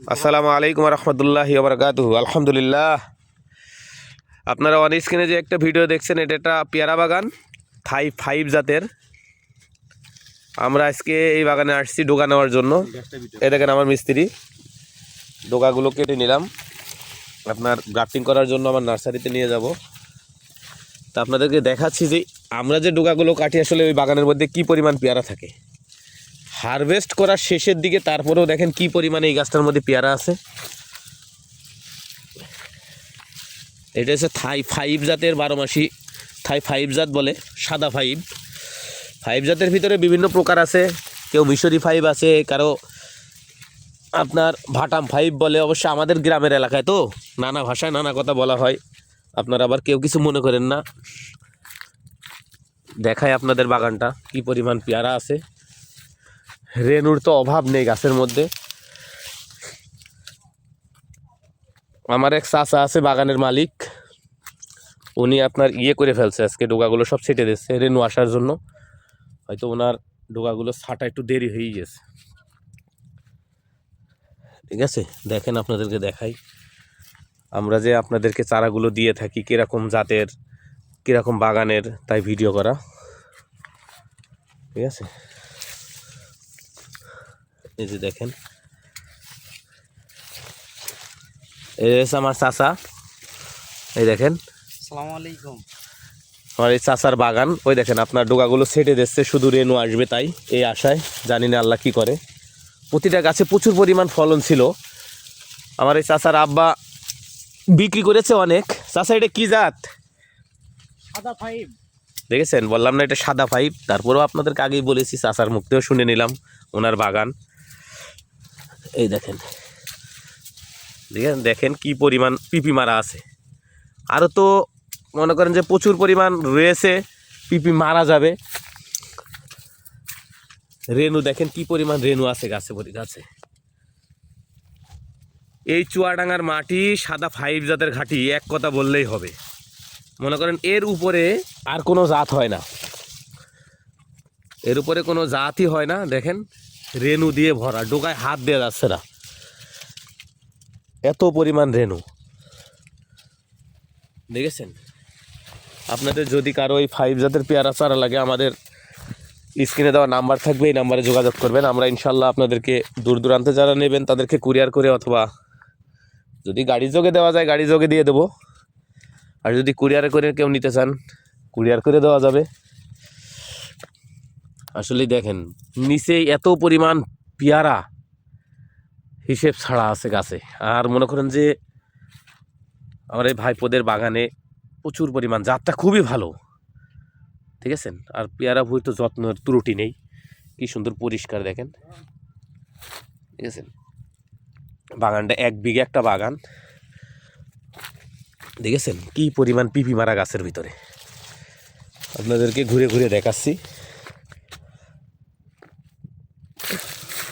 আসসালামু আলাইকুম রহমতুল্লাহি ওয়া বারাকাতুহু। আলহামদুলিল্লাহ, আপনারা অন স্ক্রিনে যে একটা ভিডিও দেখছেন, এটা একটা পেয়ারা বাগান, থাই 5 জাতের। আমরা আজকে এই বাগানে আসছি ডোকা নেওয়ার জন্য। এই দেখেন আমার মিস্ত্রি ডোকাগুলো কেটে নিলাম, আপনার গ্রাফটিং করার জন্য আমার নার্সারিতে নিয়ে যাব। তা আপনাদেরকে দেখাচ্ছি যে আমরা যে ডোকাগুলো কাটি আসলে ওই বাগানের মধ্যে কি পরিমাণ পেয়ারা থাকে হারভেস্ট করার শেষের দিকে। তারপরেও দেখেন কি পরিমাণে এই গাছটার মধ্যে পেয়ারা আছে। এটা হচ্ছে থাই 5 জাতের 12 মাসি থাই 5 জাত বলে, সাদা 5 জাতের ভিতরে বিভিন্ন প্রকার আছে। কেউ মিশরি 5 আছে, কারো আপনার ভাটাম 5 বলে। অবশ্য আমাদের গ্রামের এলাকায় তো নানা ভাষায় নানা কথা বলা হয়, আপনারা আবার কেউ কিছু মনে করেন না। দেখায় আপনাদের বাগানটা কি পরিমাণ পেয়ারা আছে। রেনুর তো অভাব নেই গাছের মধ্যে। আমার এক চাচা আছে বাগানের মালিক, উনি আপনার করে ফেলছে, আজকে ডোকাগুলো সব ছেটে দিচ্ছে রেনু আসার জন্য। হয়তো ওনার ডোকাগুলো ছাটা একটু দেরি হয়ে গেছে। ঠিক আছে, দেখেন আপনাদেরকে দেখাই আমরা যে আপনাদেরকে চারাগুলো দিয়ে থাকি কীরকম জাতের, কীরকম বাগানের, তাই ভিডিও করা। ঠিক আছে, এই যে দেখেন, এই হচ্ছে আমার চাচা। এই দেখেন, আসসালামু আলাইকুম। আমার এই চাচার বাগান। ওই দেখেন আপনার ডোকাগুলো ছেটে দিচ্ছে, শুধু রেনু আসবে তাই, এই আশায়। জানি না আল্লাহ কি করে। প্রতিটা গাছে প্রচুর পরিমাণ ফলন ছিল। আমার এই চাচার আব্বা বিক্রি করেছে অনেক। চাচা এটা কি জাত? সাদা 5। দেখেছেন, বললাম না এটা সাদা 5। তারপরেও আপনাদেরকে আগেই বলেছি, চাচার মুখ থেকেও শুনে নিলাম ওনার বাগান। এই দেখেন, দেখেন দেখেন কি পরিমাণ পিপি মারা আছে। আরও তো মনে করেন যে প্রচুর পরিমাণ রয়েছে, পিপি মারা যাবে। রেনু দেখেন কি পরিমাণ রেনু আছে গাছে গাছে। এই চুয়াডাঙ্গার মাটি সাদা 5 জাতের ঘাটি, এক কথা বললেই হবে। মনে করেন এর উপরে আর কোনো জাত হয় না, এর উপরে কোনো জাতই হয় না। দেখেন রেনু দিয়ে ভরা, ডোকায় হাত দেওয়া যাচ্ছে না, এত পরিমাণ রেনু। দেখেছেন, আপনাদের যদি কারো ওই 5 জাতের পেয়ারা চারা লাগে, আমাদের স্ক্রিনে দেওয়া নাম্বার থাকবে, এই নাম্বারে যোগাযোগ করবেন। আমরা ইনশাল্লাহ আপনাদেরকে দূর দূরান্তে যারা নেবেন তাদেরকে কুরিয়ার করে, অথবা যদি গাড়ি যোগে দেওয়া যায় গাড়ি যোগে দিয়ে দেবো। আর যদি কুরিয়ারে করে কেউ নিতে চান, কুরিয়ার করে দেওয়া যাবে। আসলে দেখেন নিচে এত পরিমাণ পেয়ারা, হিসেব ছাড়া আছে গাছে। আর মনে করেন যে আমার এই ভাইপোদের বাগানে প্রচুর পরিমাণ, জাতটা খুবই ভালো। ঠিক আছে, আর পেয়ারা ভুঁই তো যত্নের ত্রুটি নেই। কি সুন্দর পরিষ্কার দেখেন। ঠিক আছে, বাগানটা 1 বিঘা একটা বাগান। দেখেছেন কি পরিমাণ পিপি মারা গাছের ভিতরে। আপনাদেরকে ঘুরে ঘুরে দেখাচ্ছি।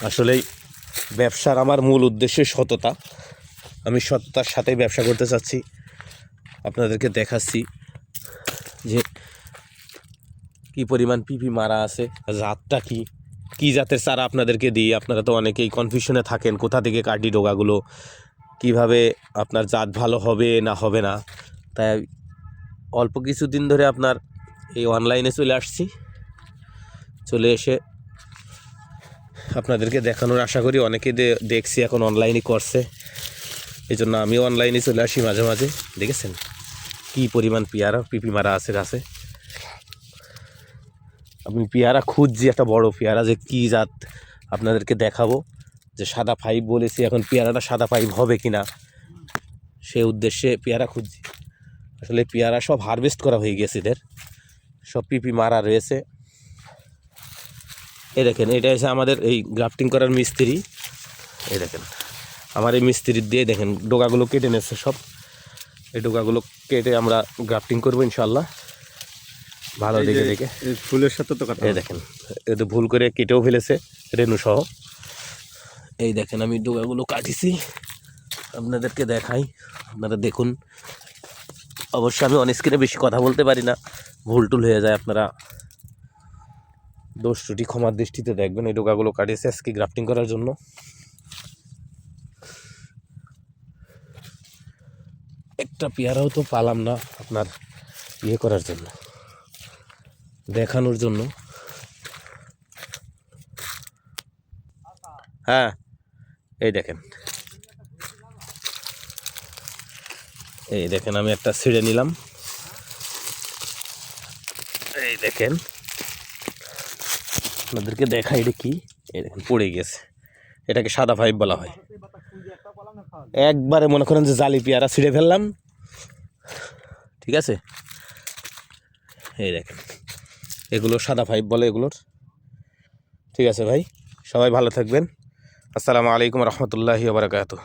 আসলেই ব্যবসার আমার মূল উদ্দেশ্য সততা। আমি সততার সাথেই ব্যবসা করতে চাচ্ছি। আপনাদেরকে দেখাচ্ছি যে কি পরিমাণ পিপি মারা আছে, জাতটা কি, কি জাতের চারা আপনাদেরকে দিই। আপনারা তো অনেকেই কনফিউশনে থাকেন, কোথা থেকে কাটি ডোকাগুলো, কিভাবে আপনার জাত ভালো হবে না হবে না। তাই অল্প কিছুদিন ধরে আপনার এই অনলাইনে চলে আসছি, চলে এসে আপনাদেরকে দেখানোর আশা করি। অনেকে দেখছি এখন অনলাইনই করছে, এই জন্য আমিও অনলাইনে চলে আসি মাঝে মাঝে। দেখেছেন কি পরিমাণ পেয়ারা পিপি মারা আছে গাছে। আমি পেয়ারা খুঁজছি, একটা বড় পেয়ারা, যে কি জাত আপনাদেরকে দেখাবো। যে সাদা 5 বলেছি, এখন পেয়ারাটা সাদা 5 হবে কি না সে উদ্দেশ্যে পেয়ারা খুঁজছি। আসলে পেয়ারা সব হারভেস্ট করা হয়ে গেছে, এদের সব পিপি মারা রয়েছে। এই দেখেন, এটা হচ্ছে আমাদের এই গ্রাফটিং করার মিস্ত্রি। এই দেখেন আমার এই মিস্ত্রির দিয়ে দেখেন ডোকাগুলো কেটে নিচ্ছে সব। এই ডোকাগুলো কেটে আমরা গ্রাফটিং করবো ইনশাল্লাহ, ভালো দেখে দেখে। ফুলের সাথে তো কথা। এই দেখেন, এ তো ভুল করে কেটেও ফেলেছে রেনু সহ। এই দেখেন আমি ডোকাগুলো কাটিছি, আপনাদেরকে দেখাই, আপনারা দেখুন। অবশ্যই আমি অন স্ক্রিনে বেশি কথা বলতে পারি না, ভুল টুল হয়ে যায়, আপনারা দোষ ত্রুটি ক্ষমার দৃষ্টিতে দেখবেন। এই ডোকাগুলো কাটিয়েছে আজকে গ্রাফটিং করার জন্য। একটা পেয়ারাও তো পালাম না আপনার ইয়ে করার জন্য, দেখানোর জন্য। হ্যাঁ, এই দেখেন, এই দেখেন, আমি একটা ছিঁড়ে নিলাম। এই দেখেন, আপনাদেরকে দেখাই এটা কি। এই দেখেন পড়ে গেছে, এটাকে সাদা ফাইভ বলা হয়। একবারে মনে করেন যে জালি পেয়ারা ছিঁড়ে ফেললাম, ঠিক আছে। এই দেখেন, এগুলো সাদা ফাইভ বলে এগুলোর। ঠিক আছে ভাই, সবাই ভালো থাকবেন। আসসালামু আলাইকুম রহমতুল্লাহি ওয়া বারাকাতুহু।